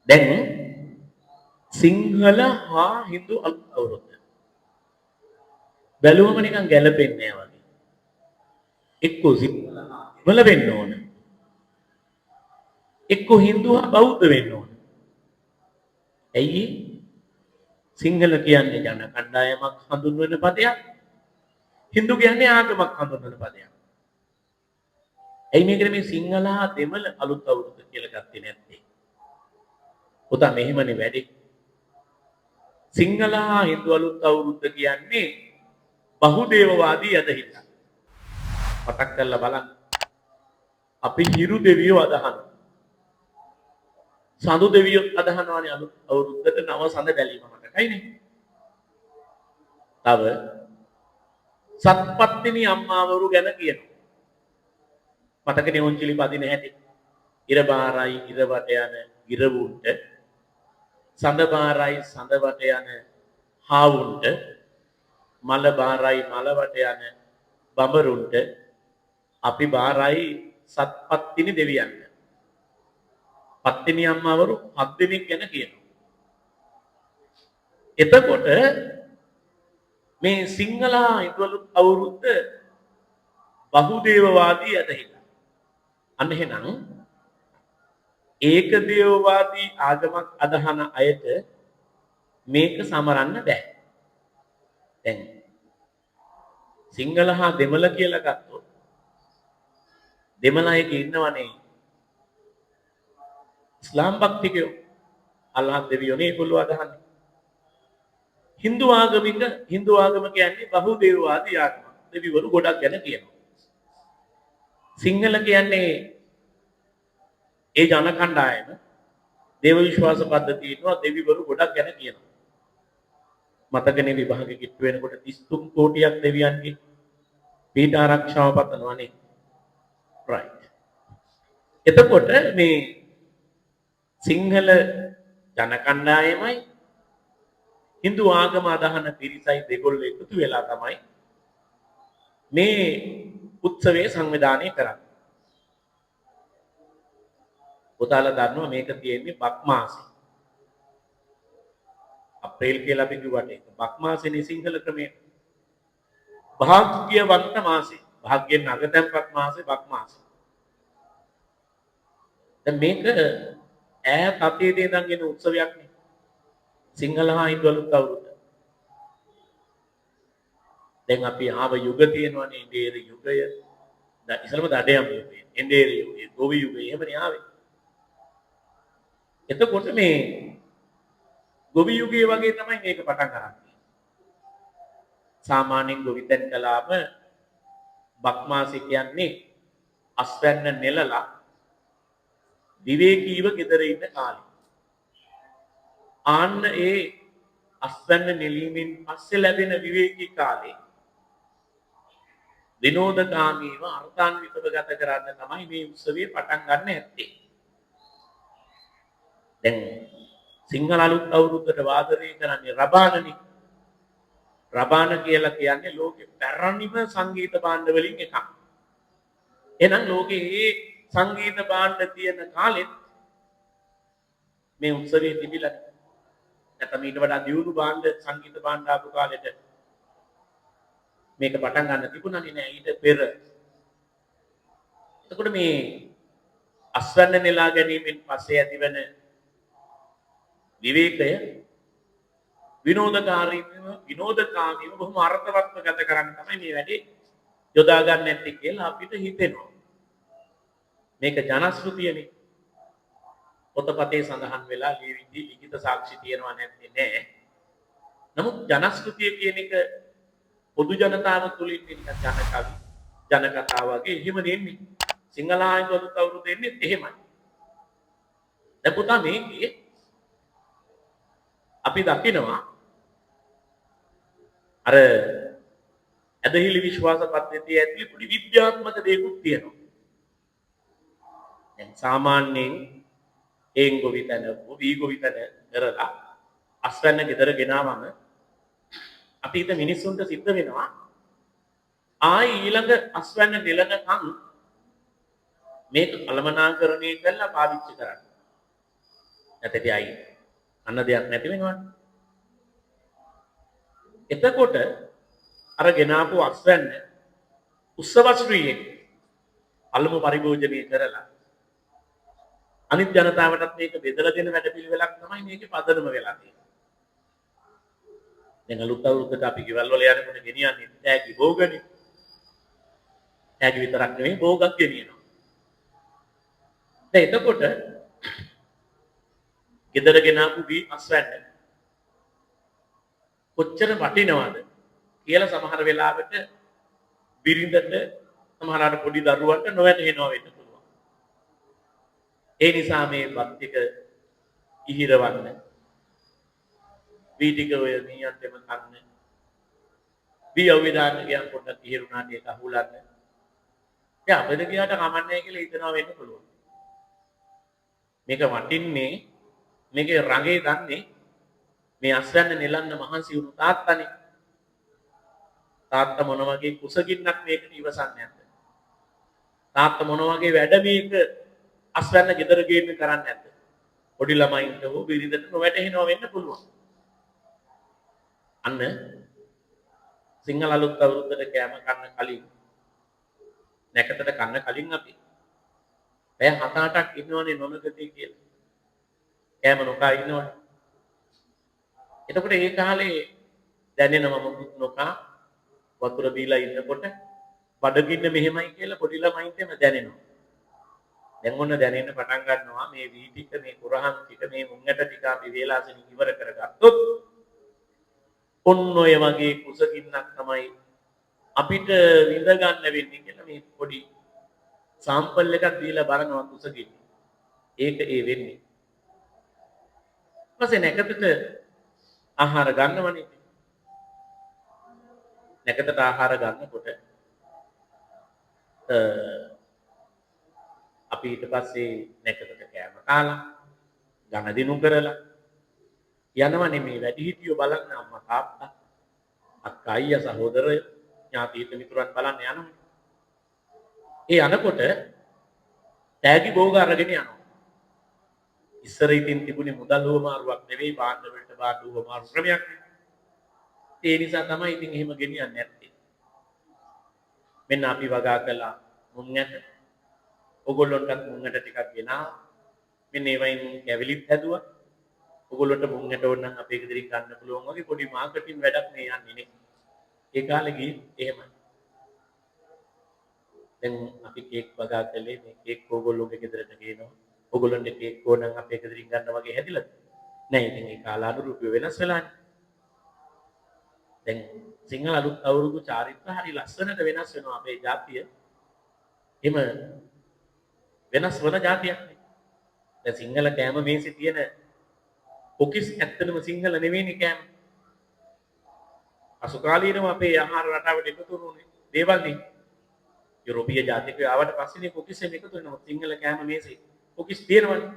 දැන් සිංහල හා හින්දු අලුත් අවුරුද්ද බැලුවම නිකන් ගැලපෙන්නේ නැහැ වගේ. එක්කෝ සිංහල හා දෙමළ වෙන්න ඕන. එක්කෝ හින්දු හා බෞද්ධ වෙන්න ඕන. ඇයි සිංහල කියන්නේ ජන කණ්ඩායමක් හඳුන්වන පදයක්. හින්දු කියන්නේ ආගමක් හඳුන්වන පදයක්. ඇයි මේකට මේ සිංහල හා දෙමළ අලුත් අවුරුද්ද කියලා ගත්තේ නැත්තේ? පුතා මෙහෙමනේ වැඩි. සිංහල හා හින්දු අලුත් අවුරුද්ද කියන්නේ බහුදේවවාදී අදහිල්ල. මතක් කරලා බලන්න. අපි හිරු දෙවියෝ අදහනවා. සඳු දෙවියෝ අදහනවානේ අලුත් අවුරුද්දට නව සඳ බැලීම මතකයිනේ. තව සත්පත්තිනි අම්මාවරු ගැන කියනවා. මතකනේ ඔන්චිලි පදින හැටි. ඉර බාරයි ඉර වට යන ඉරවුන්ට සඳ බාරයි සඳ වට යන හාවුන්ට මල බාරයි මල වට යන බඹරුන්ට අපි බාරයි සත්පත්තිනි දෙවියන්ට. පත්තිනි අම්මාවරු 7 දෙනෙක් ගැන කියනවා. එතකොට මේ සිංහල හින්දු අවුරුද්ද බහුදේවවාදී ඇදහිල්ල. අන්න එහෙනම් ඒකදේවවාදී ආගමක් අදහන අයට මේක සමරන්න බෑ. දැන් සිංහල හා දෙමළ කියලා ගත්තොත් දෙමළ අයක ඉන්නවනේ ඉස්ලාම් භක්තිකයෝ. අල්ලාහ් දෙවියෝනේ ඒගොල්ලෝ අදහන්නේ. හින්දු ආගම කියන්නේ බහුදේවවාදී ආගම. දෙවිවරු ගොඩක් ගැන කියනවා. සිංහල කියන්නේ ඒ ජන කණ්ඩායම දේව විශ්වාස පද්ධතිය ඉන්නවා දෙවිවරු ගොඩක් ගැන කියනවා. මතකනේ විභාගෙ කිට්ටු වෙනකොට 33 කෝටියක් දෙවියන්ගේ පීඨ ආරක්ෂාව පතනවානේ. right. එතකොට මේ සිංහල ජන කණ්ඩායමයි හින්දු ආගම අදහන පිරිසයි දෙගොල්ලෝ එකතු වෙලා තමයි මේ උත්සවයේ සංවිධානය කරන්නේ. පුතාලා දන්නවා මේක තියෙන්නේ බක් මාසේ. අප්‍රේල් කියලා අපි කිව්වට ඒක බක් මාසේනේ සිංහල ක්‍රමයට. භාග්‍යවන්ත මාසේ. භාග්‍යෙන් අගතැන්පත් මාසේ බක් මාසේ. දැන් මේක ඈත අතීතයේ ඉඳන් එන උත්සවයක් නේ. සිංහල හා හින්දු අලුත් අවුරුද්ද. දැන් අපි ආව යුග තියෙනවනේ ඉන්දීර යුගය. ඉස්සලම දඩයම් යුගය. ඉන්දීර යුගය, ගෝවි යුගය එහෙමනේ ආවේ. එතකොට මේ ගොවි යුගයේ වගේ තමයි මේක පටන් ගන්නේ. සාමාන්‍යයෙන් ගොවිතැන් කළාම බක් මාසෙ කියන්නේ අස්වැන්න නෙලලා විවේකීව ගෙදර ඉන්න කාලේ. ආන්න ඒ අස්වැන්න නෙලීමෙන් පස්සේ ලැබෙන විවේකී කාලේ විනෝදකාමීව අර්ථාන්විතව ගත කරන්න තමයි මේ උත්සවය පටන් ගන්න ඇත්තේ. දැන් සිංහල අලුත් අවුරුද්දට වාදනය කරන්නේ රබානනේ. රබාන කියලා කියන්නේ ලෝකේ පැරණිම සංගීත භාණ්ඩ වලින් එකක්. එහෙනම් ලෝකේ මේ සංගීත භාණ්ඩ තියෙන කාලෙත් මේ උත්සවයේ තිබිලා නැත්නම් ඊට වඩා දියුණු භාණ්ඩ සංගීත භාණ්ඩ ආපු කාලෙට මේක පටන් ගන්න තිබුණානේ නෑ ඊට පෙර. එතකොට මේ අස්වැන්න නෙලා ගැනීමෙන් පස්සේ ඇතිවන විවේකය විනෝදකාමීව බොහොම අර්ථවත්ව ගත කරන්න තමයි මේ වැඩේ යොදා ගන්න නැති කියලා අපිට හිතෙනවා. මේක ජනශ්‍රුතියනේ. පොතපතේ සඳහන් වෙලා ලියවිදි ලිඛිත සාක්ෂි තියනවා නැත්තේ නෑ. නමුත් ජනශ්‍රුතිය කියන එක පොදු ජනතාව තුලින් නිකන් ජනකවි ජනකතා වගේ එහෙම නෙන්නේ. සිංහල ආයතන අවුරුදු දෙන්නේ එහෙමයි. දැන් පුතා මේකේ අපි දකිනවා අර ඇදහිලි විශ්වාස පද්ධතිය ඇතුළේ පොඩි විද්‍යාත්මක දේකුත් තියෙනවා. දැන් සාමාන්‍යයෙන් ගොවිතැන කරලා අස්වැන්න ගෙදර ගෙනාවම අතීත මිනිස්සුන්ට සිද්ධ වෙනවා ආයි ඊළඟ අස්වැන්න නෙලනකම් මේක කළමනාකරණය කරලා පාවිච්චි කරන්න. නැතේටි අයි අන්න දෙයක් නැති වෙනවනේ. එතකොට අර ගෙනාපු අස්වැන්න උත්සවශ්‍රීයේ අල්ලමු පරිභෝජනය කරලා අනිත් ජනතාවටත් මේක බෙදලා දෙන වැඩපිළිවෙලක් තමයි මේකේ පදනම වෙලා තියෙන්නේ. දැන් අලුත් අවුරුද්දට අපි ගෙවල් වල යනකොට ගෙනියන්නේ තෑගි භෝගනේ. තෑගි විතරක් නෙවෙයි භෝගක් ගෙනියනවා. දැන් එතකොට ගෙදර ගෙනාපු අස්වැන්න කොච්චර වටිනවද කියලා සමහර වෙලාවට බිරිඳට සමහරවිට පොඩි දරුවන්ට නොවැටහෙනවා වෙන්න පුළුවන්. ඒ නිසා මේ බත් ටික ඉහිරවන්න. වීටික ඔය මීයන්ටම කන්න. වී අවවිධාන ගියන් පොඩ්ඩක් ඉහිරුණාට ඒක අහුලන්න. ඒ අපිට ගියාට කමන්නේ කියලා හිතනවා වෙන්න පුළුවන්. මේක වටින්නේ මේකේ රඟේ දන්නේ මේ අස්වැන්න නෙලන්න මහන්සි වුණු තාත්තනේ. තාත්තා මොන වගේ කුසගින්නක් මේකට ඉවසන්නේ නැද්ද? තාත්තා මොන වගේ වැඩ මේක අස්වැන්න ගෙදර ගේන්න කරන්නේ නැද්ද? පොඩි ළමයින්ට හෝ බිරිඳට නොවැටහෙනවා වෙන්න පුළුවන්. අන්න සිංහල අලුත් අවුරුද්දට කෑම කන්න කලින් නැකතට කන්න කලින් අපි පැය 7-8ක් ඉන්නවනේ නොනගතේ කියලා. කෑම නොකා ඉන්නවනේ. එතකොට ඒ කාලේ දැනෙනවා මොකුත් නොකා වතුර බීලා ඉන්නකොට බඩගින්න මෙහෙමයි කියලා පොඩි ළමයින්ටම දැනෙනවා. දැන් ඔන්න දැනෙන්න පටන් ගන්නවා මේ වී ටික මේ කුරහන් ටික මේ මුංගට ටික අපි වේලාසෙන් ඉවර කරගත්තොත් ඔන්න ඔය වගේ කුසගින්නක් තමයි අපිට විඳ ගන්න වෙන්නේ කියලා මේ පොඩි සාම්පල් එකක් දීලා බලනවා කුසගින්න. ඒක ඒ වෙන්නේ. ඊපස්සේ නැකතට ආහාර ගන්නවනේ. නැකතට ආහාර ගන්නකොට අපි ඊට පස්සේ නැකතට කෑම කාලා ඝන දිනු කරලා යනවනේ මේ වැඩිහිටියෝ බලන්න අම්මා තාත්තා අක්කා අයියා සහෝදරයෝ ඥාති මිතුරන් බලන්න යනවා. ඒ යනකොට තෑගි භෝග අරගෙන යනවා. ඉස්සර ඉතින් තිබුණේ මුදල් හොමාරුවක් නෙවෙයි භාණ්ඩ වලට භාණ්ඩ හොමාරු ක්‍රමයක්. ඒ නිසා තමයි ඉතින් එහෙම ගෙනියන්නේ නැත්තේ. මෙන්න අපි වගා කළා මුංගට. ඔයගොල්ලන්ටත් මුංගට ටිකක් ගෙනා. මෙන්න ඒ වයින් කැවිලිත් හැදුවා. ඔයගොල්ලන්ට මුංගට ඕන නම් අපේ ගෙදරින් ගන්න පුළුවන් වගේ පොඩි මාකටිං වැඩක් මේ යන්නේ නේ. ඒ කාලේ ගිහින් එහෙමයි. දැන් අපි කේක් වගා කළේ මේ කේක් ඔයගොල්ලෝගේ ගෙදරට ගේනවා. ඔයගොල්ලන්ට කේක් ඕන නම් අපේ ගෙදරින් ගන්න වගේ හැදිලාද? නෑ ඉතින් ඒ කාලානුරූපීව වෙනස් වෙලානේ. දැන් සිංහල අලුත් අවුරුදු චාරිත්‍ර හරි ලස්සනට වෙනස් වෙනවා අපේ ජාතිය. එහෙම වෙනස් වන ජාතියක් නේ. දැන් සිංහල කෑම මේසෙ තියෙන කුකිස් ඇත්තටම සිංහල නෙවෙයිනේ කෑම. අසුකාලීනව අපේ ආහාර රටාවට එකතු වුණේ දේවල් නේ. යුරෝපීය ජාතිකයෝ ආවට පස්සේනේ කුකිස් එකතු වෙනවා. සිංහල කෑම මේසෙ කුකිස් තියෙනවනේ.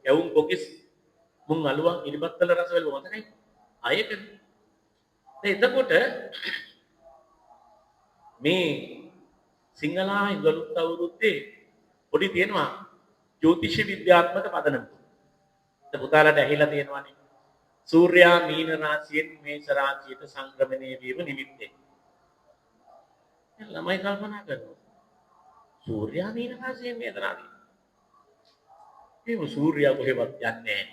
එවුන් කුකිස් මුං අලුවා ඉනිබත්තල රස වල මතකයි. ආයෙකද? එතකොට මේ සිංහලා ඉංගලුත් අවුරුද්දේ පොඩි තියෙනවා ජ්‍යොතිෂ විද්‍යාත්මක පදනම. පුතාලට ඇහිලා තියෙනවානේ. සූර්යයා මීන රාශියෙන් මේෂ රාශියට සංක්‍රමණය වීම නිමිත්තෙන්. ළමයි කල්පනා කරනවා. සූර්යයා මීන රාශියෙන් මේෂ රාශියට. මේ සූර්යයා කොහෙවත් යන්නේ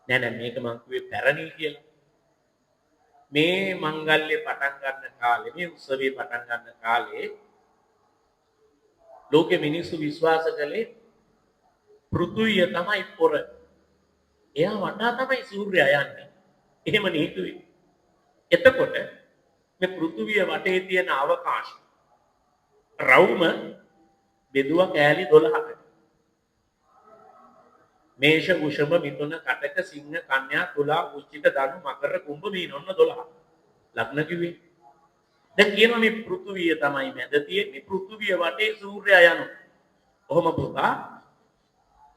නැහැ. නෑ මේක මං කිව්වේ පැරණි කියලා. මේ මංගල්‍ය පටන් ගන්න කාලේ මේ උත්සවයේ පටන් ගන්න කාලේ ලෝකෙ මිනිස්සු විශ්වාස කළේ පෘථුවිය තමයි පොර. එයා වටා තමයි සූර්යයා යන්නේ. එහෙම නීතුවේ. එතකොට මේ පෘථුවිය වටේ තියෙන අවකාශ රවුම බෙදුවා කෑලි 12කට. මේෂ වෘෂභ මිථුන කටක සිංහ කන්‍යා තුලා වෘශ්චික ධනු මකර කුම්භ මීන ඔන්න 12. ලග්න කිව්වේ. දැන් කියනවා මේ පෘථුවිය තමයි මැද තියෙන්නේ. පෘථුවිය වටේ සූර්යයා යනවා. කොහොම පුතා?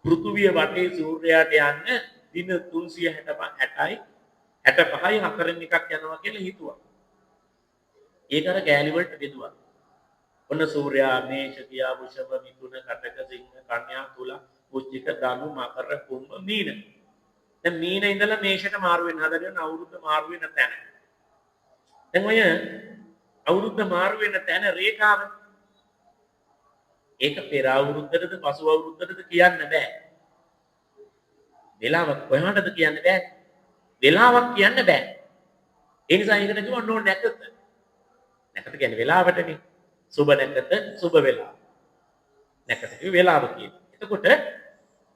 පෘථුවිය වටේ සූර්යයාට යන්න දින 365යි 65යි හතරෙන් එකක් යනවා කියලා හිතුවා. ඒක අර ගෑලි වලට බෙදුවා. ඔන්න සූර්යයා මේෂ කියා වෘෂභ මිථුන කටක සිංහ කන්‍යා තුලා උච්චික දනු මකර කුම්භ මීන. දැන් මීන ඉඳලා මේෂයට මාරු වෙන හදන අවුරුද්ද මාරු වෙන තැන. දැන් ඔය අවුරුද්ද මාරු වෙන තැන රේඛාව. ඒක පෙර අවුරුද්දටද පසු අවුරුද්දටද කියන්න බෑ. වෙලාවක් කොහාටද කියන්න බෑ. වෙලාවක් කියන්න බෑ. ඒ නිසා ඒකට කිව්වා නෝ නැකත. නැකත කියන්නේ වෙලාවටනේ. සුබ නැකත සුබ වෙලාව. නැකත කිව්වේ වෙලාව කියන්නේ. එතකොට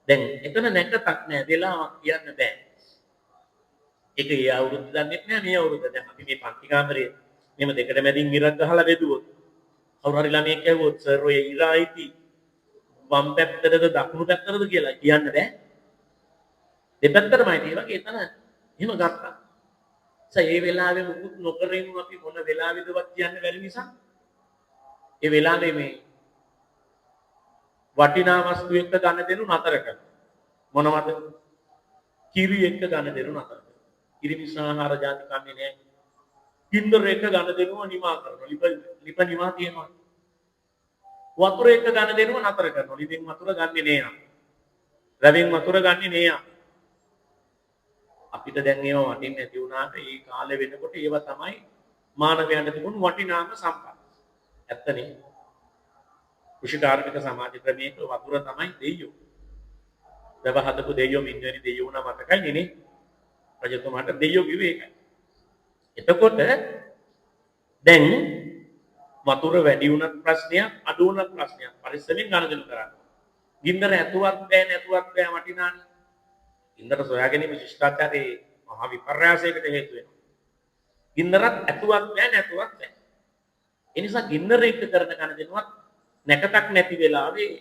දැන් එතන නැකතක් නෑ වෙලාවක් කියන්න බෑ. ඒක ඒ අවුරුද්ද දන්නෙත් නෑ මේ අවුරුද්ද. දැන් අපි මේ පන්ති කාමරේ මෙහෙම දෙකට මැදින් ඉරක් ගහලා බෙදුවොත් කවුරු හරි ළමයෙක් ඇහුවොත් සර් ඔය ඉරයිති වම් පැත්තටද දකුණු පැත්තටද කියලා කියන්න බෑ. දෙපැත්තටමයි ඒ වගේ එතන එහෙම ගත්තා. ඒ වෙලාවේ මුකුත් නොකරින් අපි මොන වෙලාවෙදවත් කියන්න බැරි නිසා ඒ වෙලාවේ මේ වටිනා වස්තු එක්ක ගන්න දෙනු නතර කරනවා. මොනවද? කිරි එක්ක ගන්න දෙනු නතර කරනවා. කිරි මිශ්‍රාහාර ಜಾති කන්නේ නැහැ. කින්දර එක්ක ගන්න දෙනුව නිමා කරනවා. ලිප නිමා තියෙනවා. වතුර එක්ක ගන්න දෙනුව නතර කරනවා. ලිපෙන් වතුර ගන්නෙ නෑ. රැවෙන් වතුර ගන්නෙ නෑ. අපිට දැන් ඒවා වටින්නේ නැති වුණාට ඒ කාලේ වෙනකොට ඒවා තමයි මානවයන්ට තිබුණු වටිනාම සම්පත්. ඇත්තනේ. කෘෂිකාර්මික සමාජ ක්‍රමයක වතුර තමයි දෙයියෝ. වැව හදපු දෙයියෝ මින්වැනි දෙයියෝ වුණා මතකයි නේ. රජතුමාට දෙයියෝ කිව්වේ ඒකයි. එතකොට දැන් වතුර වැඩි වුණත් ප්‍රශ්නයක් අඩු වුණත් ප්‍රශ්නයක් පරිස්සමෙන් ගණදෙනු කරන්න. ගින්දර ඇතුවත් බෑ නැතුවත් බෑ වටිනානේ. ගින්දර සොයා ගැනීම ශිෂ්ටාචාරයේ මහා විපර්යාසයකට හේතු වෙනවා. ගින්දරත් ඇතුවත් බෑ නැතුවත් බෑ. ඒ නිසා ගින්දර එක්ක කරන ගණදෙනුවත් නැකතක් නැති වෙලාවේ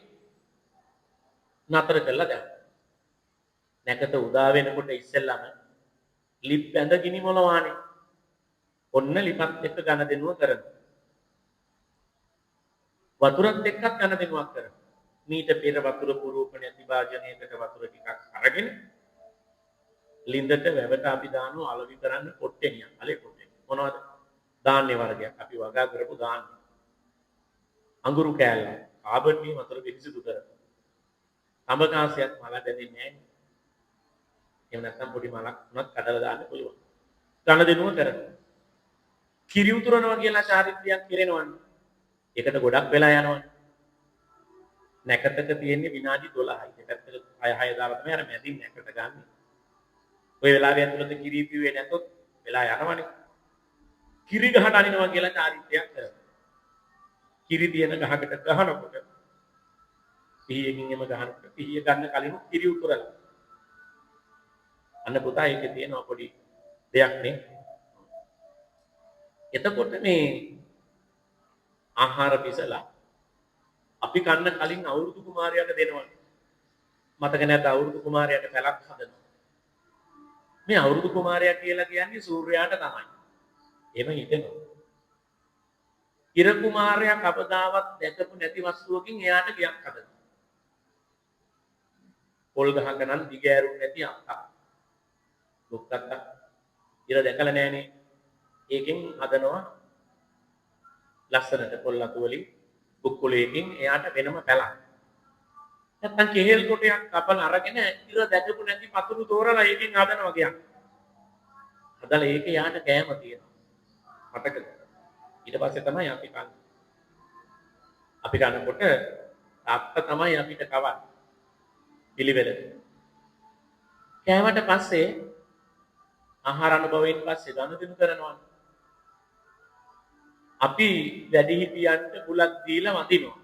නතර කළා දැන්. නැකත උදා වෙනකොට ඉස්සෙල්ලාම ලිප් ඇඳ ගිනි මොලවානේ. ඔන්න ලිපත් එක්ක ගණදෙනුව කරනවා. වතුරත් එක්කත් ගණදෙනුවක් කරනවා. මීට පෙර වතුර පුරූපණ ඇති භාජනයකට වතුර ටිකක් අරගෙන ලින්දට වැවට අපි දානවා අලවි කරන්න පොට්ටෙනියක්. අලේ පොට්ටෙනිය. මොනවද? ධාන්‍ය වර්ගයක්. අපි වගා කරපු ධාන්‍ය. අඟුරු කෑල්ල. කාබන් මේ වතුර පිරිසිදු කරනවා. තඹකාසයක් මල දැනෙන්නේ නැහැ. එහෙම නැත්නම් පොඩි මලක් උනත් කඩලා දාන්න පුළුවන්. ගණදෙනුව කරනවා. කිරි උතුරනවා කියලා චාරිත්‍රයක් කෙරෙනවනේ. ඒකට ගොඩක් වෙලා යනවනේ. නැකතක තියෙන්නේ විනාඩි 12යි. දෙපැත්තට 6 දාලා තමයි අර මැදින් නැකට ගන්න. ඔය වෙලාවේ ඇතුළත කිරි පිුවේ නැතොත් වෙලා යනවනේ. කිරි ගහට අනිනවා කියලා චාරිත්‍රයක් කරනවා. කිරි දින ගහකට ගහනකොට පිහියකින් එම ගහනකොට පිහිය ගන්න කලින් කිරි උතුරලා. අන්න පුතා ඒකේ තියෙන පොඩි දෙයක් නේ. එතකොට මේ ආහාර පිසලා අපි කන්න කලින් අවුරුදු කුමාරයාට දෙනවා. මතක නැද්ද අවුරුදු කුමාරයාට පැලක් හදනවා. මේ අවුරුදු කුමාරයා කියලා කියන්නේ සූර්යයාට තමයි. එහෙම හිතෙනවා. ඉර කුමාරයා කවදාවත් දැකපු නැති වස්තුවකින් එයාට ගියක් හදනවා. පොල් ගහක නම් දිග ඇරුන්නේ නැති අක්කා. දුක්කත්ත. ඉර දැකලා නැහනේ. ඒකෙන් හදනවා ලස්සනට පොල් අතු වලින් බුක්කුලේකින් එයාට වෙනම පැලක්. නැත්තම් කෙහෙල් කොටයක් කපලා අරගෙන ඉර දැකපු නැති පතුරු තෝරලා ඒකෙන් හදනවා ගියක්. හදලා ඒක යාට කෑම තියෙනවා. මතකද? ඊට පස්සේ තමයි අපි කන්නේ. අපි කනකොට තාත්තා තමයි අපිට කවන්නේ. පිළිවෙල. කෑමට පස්සේ ආහාර අනුභවයෙන් පස්සේ ගනුදෙනු කරනවා. අපි වැඩිහිටියන්ට බුලක් දීලා වඳිනවා.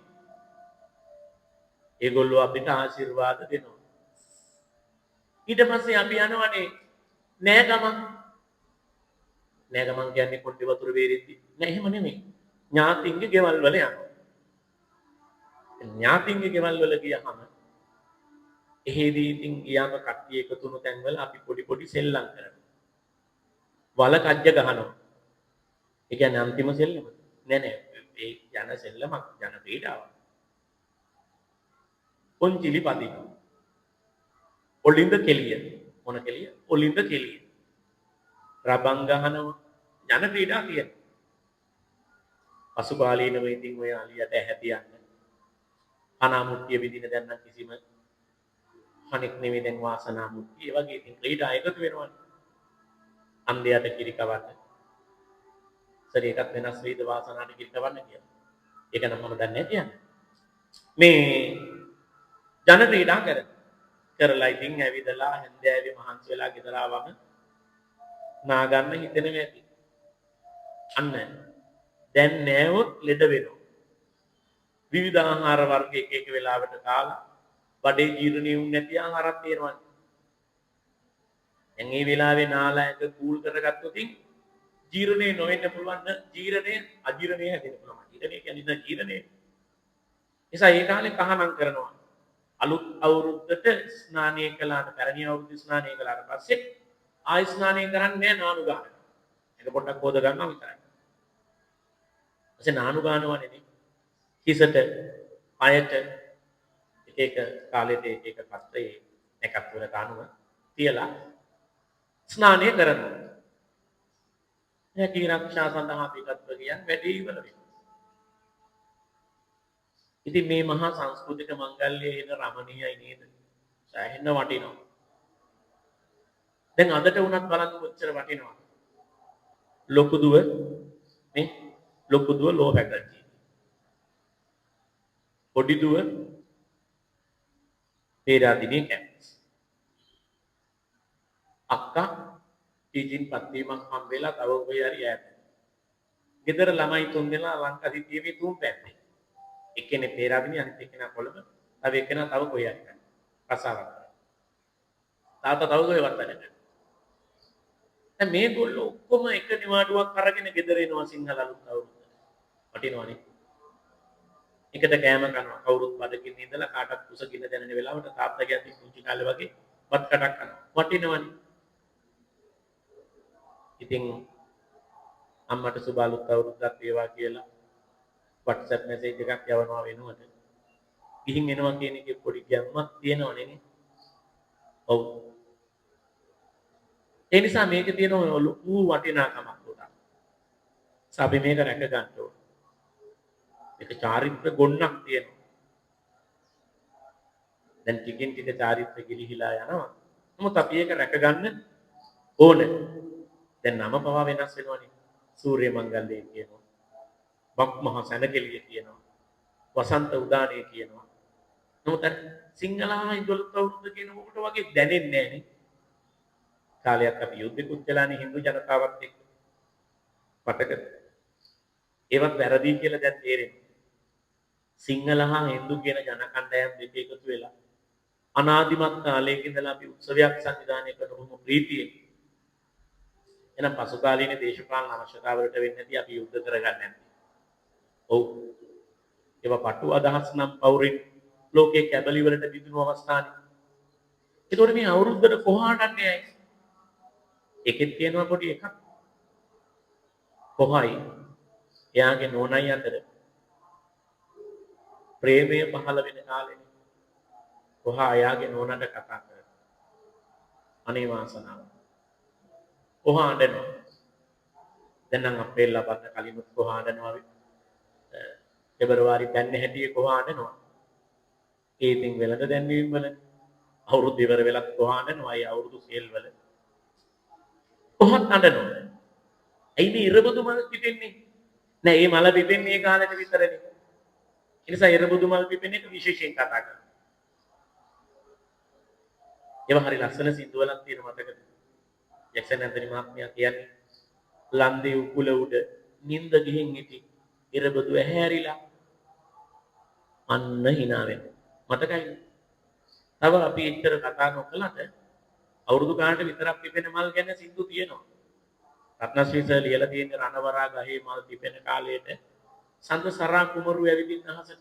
ඒගොල්ලෝ අපිට ආශිර්වාද දෙනවා. ඊට පස්සේ අපි යනවනේ නෑ ගමන්. නෑ ගමන් කියන්නේ කොණ්ඩේ වතුර වේරෙද්දි. නෑ එහෙම නෙමෙයි. ඥාතින්ගේ ගෙවල් වල යනවා. ඥාතින්ගේ ගෙවල් වල ගියහම එහෙදී ඉතින් ගියාම කට්ටිය එකතු වුණු තැන්වල අපි පොඩි පොඩි සෙල්ලම් කරනවා. වල කජ්ජ ගහනවා. ඒ කියන්නේ අන්තිම සෙල්ලම. නෑ නෑ ඒ යන සෙල්ලමක් යන පීඩාවක්. පොන්චිලි පදිනවා. ඔලින්ද කෙලිය. මොන කෙලිය? ඔලින්ද කෙලිය. රබන් ගහනවා යන පීඩා තියෙනවා. පසුකාලීනව ඉතින් ඔය අලියට හැදියන්න. අනාමුට්ටිය විදින දැන් නම් කිසිම අනෙක් නෙවෙයි දැන් වාසනා මුක්ති ඒ වගේ ඉතින් ක්‍රීඩා එකතු වෙනවනේ. අන්ධයාට කිරි කවන්න. සරි එකක් වෙනස් වෙයිද වාසනාට කිරි කවන්න කියලා. ඒක නම් මම දන්නේ නැහැ කියන්නේ. මේ ජන ක්‍රීඩා කරලා ඉතින් ඇවිදලා හැන්දෑවේ මහන්සි වෙලා ගෙදර ආවම නා ගන්න හිතෙනවා ඇති. අන්න දැන් නෑවොත් ලෙඩ වෙනවා. විවිධ ආහාර වර්ග එක එක වෙලාවට කාලා බඩේ ජීර්ණය වුනේ නැති ආහාරත් තියෙනවා. දැන් මේ වෙලාවේ නාලයක කූල් කරගත්තොත් ජීර්ණය නොවෙන්න පුළුවන් ජීර්ණය අජීර්ණය හැදෙන්න පුළුවන්. ජීර්ණය කියන්නේ ජීර්ණය. නිසා ඒ කාලේ කහනම් කරනවා. අලුත් අවුරුද්දට ස්නානය කළාට පැරණි අවුරුද්ද ස්නානය කළාට පස්සේ ආය ස්නානය කරන්නේ නැහැ නානු ගන්න. ඒක පොඩ්ඩක් හොද ගන්නවා විතරයි. ඊට නානු ගන්නවා නෙමෙයි. හිසට, පයට එක කාලෙට එක පත්‍රයේ එකක් වල කනුව තියලා ස්නානය කරනවා. හැකි ආරක්ෂා සඳහා පිටත්ව ගියන් වැඩි ඉවර වෙනවා. ඉතින් මේ මහා සංස්කෘතික මංගල්‍යයේ එන රමණීයයි නේද? සෑහෙන්න වටිනවා. දැන් අදට වුණත් බලන්න කොච්චර වටිනවද? ලොකු දුව නේ ලොකු දුව ලෝ පැකට්. පොඩි දුව පේරාදෙණිය කැම්පස්. අක්කා ටීචින් පත්වීමක් හම්බෙලා තව කොහේ හරි ඈත. ගෙදර ළමයි තුන් දෙනා ලංකාදීපේ තුන් පැත්තේ. එක්කෙනේ පේරාදෙණිය අනිත් එක්කෙනා කොළඹ තව එක්කෙනා තව කොහේ හරි කරනවා. රසාවක් කරනවා. තාත්තා තව කොහේ වත්තන කරනවා. දැන් මේගොල්ලෝ ඔක්කොම එක නිවාඩුවක් අරගෙන ගෙදර එනවා සිංහල අලුත් අවුරුද්දට. වටිනවනේ. එකට කෑම කනවා. කවුරුත් බඩකින් ඉඳලා කාටත් කුසගින්න දැනෙන වෙලාවට තාත්තගේ අතින් පුංචි කාලේ වගේ බත් කටක් කනවා. වටිනවනේ. ඉතින් අම්මට සුබ අලුත් අවුරුද්දක් වේවා කියලා WhatsApp message එකක් යවනවා වෙනුවට ගිහින් එනවා කියන එකේ පොඩි ගැම්මක් තියෙනවනේ නේ. ඔව්. ඒ නිසා මේකේ තියෙන ලොකු වටිනාකමක් උඩ. අපි මේක රැක ගන්න ඕන. මේක චාරිත්‍ර ගොන්නක් තියෙනවා. දැන් ටිකෙන් ටික චාරිත්‍ර ගිලිහිලා යනවා. නමුත් අපි ඒක රැක ගන්න ඕන. දැන් නම පවා වෙනස් වෙනවනේ. සූර්ය මංගල්‍යය කියනවා. බක් මහ සැනකෙළිය කියනවා. වසන්ත උදානය කියනවා. නමුත් සිංහලා ඉඳලුත් අවුරුද්ද කියන මොකට වගේ දැනෙන්නේ නැහැ නේ. කාලයක් අපි යුද්ධෙකුත් කළානේ Hindu ජනතාවත් එක්ක. මතකද? ඒවත් වැරදි කියලා දැන් තේරෙනවා. සිංහල හා Hindu කියන ජන කණ්ඩායම් දෙක එකතු වෙලා අනාදිමත් කාලයක ඉඳලා අපි උත්සවයක් සංවිධානය කරපු ප්‍රීතියෙන් එහෙනම් පසු කාලීන දේශපාලන අවශ්‍යතාවලට වෙන්නේ නැති අපි යුද්ධ කරගන්නේ නැති. ඔව්. ඒවා පටු අදහස් නම් පෞරින් ලෝකයේ කැබලි වලට බිඳුණු අවස්ථානේ. ඒතකොට මේ අවුරුද්දට කොහාටන්නේ ඇයි? එකෙත් කියනවා පොඩි එකක්. කොහයි එයාගේ නෝනයි අතර ප්‍රේමය පහළ වෙන කාලෙනේ. කොහා එයාගේ නෝනට කතා කරනවා. අනේ වාසනාව. කොහා අඬනවා. දැන් නම් අපේ ලබන්න කලිනුත් කොහා අඬනවා. පෙබරවාරි දැන්නේ හැටියේ කොහා අඬනවා. ඒ ඉතින් වෙලඳ දැන්වීම වල අවුරුදු ඉවර වෙලත් කොහා අඬනවා. ඒ අවුරුදු සෙල් වල කොහොත් අඬනවා. ඇයි මේ ඉරබුදු මල් පිපෙන්නේ? නෑ මේ මල පිපෙන්නේ ඒ කාලෙට විතරනේ. ඒ නිසා ඉරබුදු මල් පිපෙන එක විශේෂයෙන් කතා කරනවා. ඒවා හරි ලස්සන සින්දුවලක් තියෙන මතකද? ජැක්සන් ඇන්තනි මහත්මයා කියන්නේ ලන්දේ උකුල උඩ නිින්ද ගිහින් ඉති ඉරබුදු ඇහැරිලා අන්න hina වෙනවා. මතකයි. තව අපි එච්චර කතා නොකලට අවුරුදු ගානට විතරක් පිපෙන මල් ගැන සින්දු තියෙනවා. රත්නශ්‍රී සර් ලියලා තියෙන රණවරා ගහේ මල් පිපෙන කාලයට සඳ සරා කුමරු ඇවිදින්න අහසට.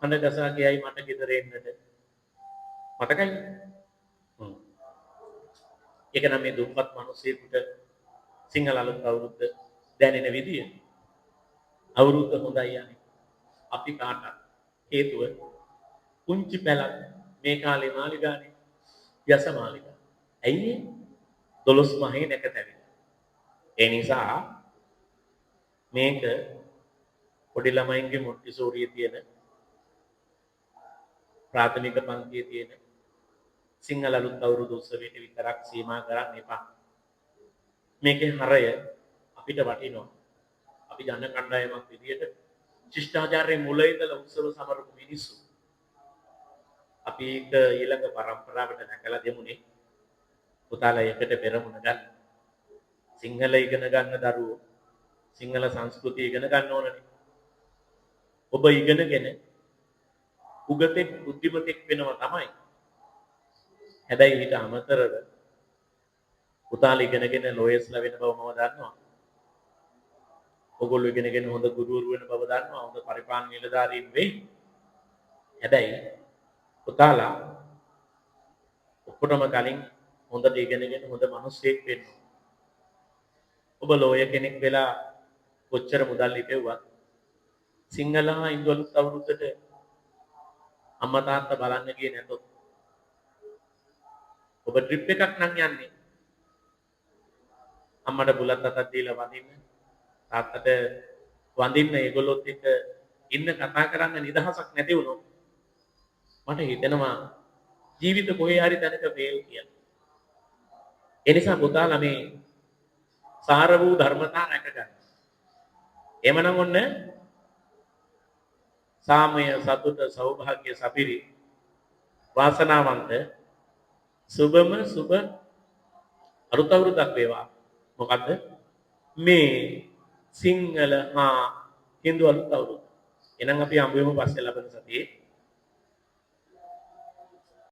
අඬ ගසා ගියයි මට ගෙදර එන්නට. මතකයි. ඒක නම් මේ දුප්පත් මිනිස්සුන්ට සිංහල අලුත් අවුරුද්ද දැනෙන විදිය. අවුරුද්ද හොඳයි යන්නේ. අපි කාටත් හේතුව කුංචි පැලක් මේ කාලේ මාලිගානේ යස මාලිගා. ඇයි 12 මහේ නැකතැවිලා. ඒ නිසා මේක පොඩි ළමයින්ගේ මොන්ටිසෝරියේ තියෙන ප්‍රාථමික පන්තියේ තියෙන සිංහල අලුත් අවුරුදු උත්සවයට විතරක් සීමා කරන්න එපා. මේකේ හරය අපිට වටිනවා. අපි ජන කණ්ඩායමක් විදියට ශිෂ්ටාචාරයේ මුල ඉඳලා උත්සව සමරපු මිනිස්සු. අපි ඒක ඊළඟ පරම්පරාවට නැකලා දෙමුනේ. පුතාලා එකට පෙරමුණ ගන්න. සිංහල ඉගෙන ගන්න දරුවෝ සිංහල සංස්කෘතිය ඉගෙන ගන්න ඕනනේ. ඔබ ඉගෙනගෙන උගතෙක් බුද්ධිමතෙක් වෙනවා තමයි. හැබැයි ඊට අමතරව පුතාලා ඉගෙනගෙන ලෝයස්ලා වෙන බව මම දන්නවා. ඔගොල්ලෝ ඉගෙනගෙන හොඳ ගුරුවරු වෙන බව දන්නවා. හොඳ පරිපාලන නිලධාරීන් වෙයි. හැබැයි පුතාලා ඔක්කොටම කලින් හොඳට ඉගෙනගෙන හොඳ මිනිස්සෙක් වෙන්න. ඔබ ලෝය කෙනෙක් වෙලා කොච්චර මුදල් ඉපෙව්වත් සිංහල හා ඉන්දු අලුත් අවුරුද්දට අම්මා තාත්තා බලන්න ගියේ නැතොත් ඔබ ට්‍රිප් එකක් නම් යන්නේ අම්මට බුලත් අතක් දීලා වඳින්න තාත්තට වඳින්න ඒගොල්ලොත් එක්ක ඉන්න කතා කරන්න නිදහසක් නැති වුණොත් මට හිතෙනවා ජීවිත කොහේ හරි තැනක ෆේල් කියලා. ඒ නිසා පුතාලා මේ සාර වූ ධර්මතා රැක ගන්න. එමනම් ඔන්න සාමය සතුට සෞභාග්‍ය සපිරි වාසනාවන්ත සුබම සුබ අලුත් අවුරුද්දක් වේවා. මොකද්ද මේ සිංහල හා හින්දු අලුත් අවුරුද්ද. එහෙනම් අපි හම්බ වෙමු පස්සේ ලබන සතියේ.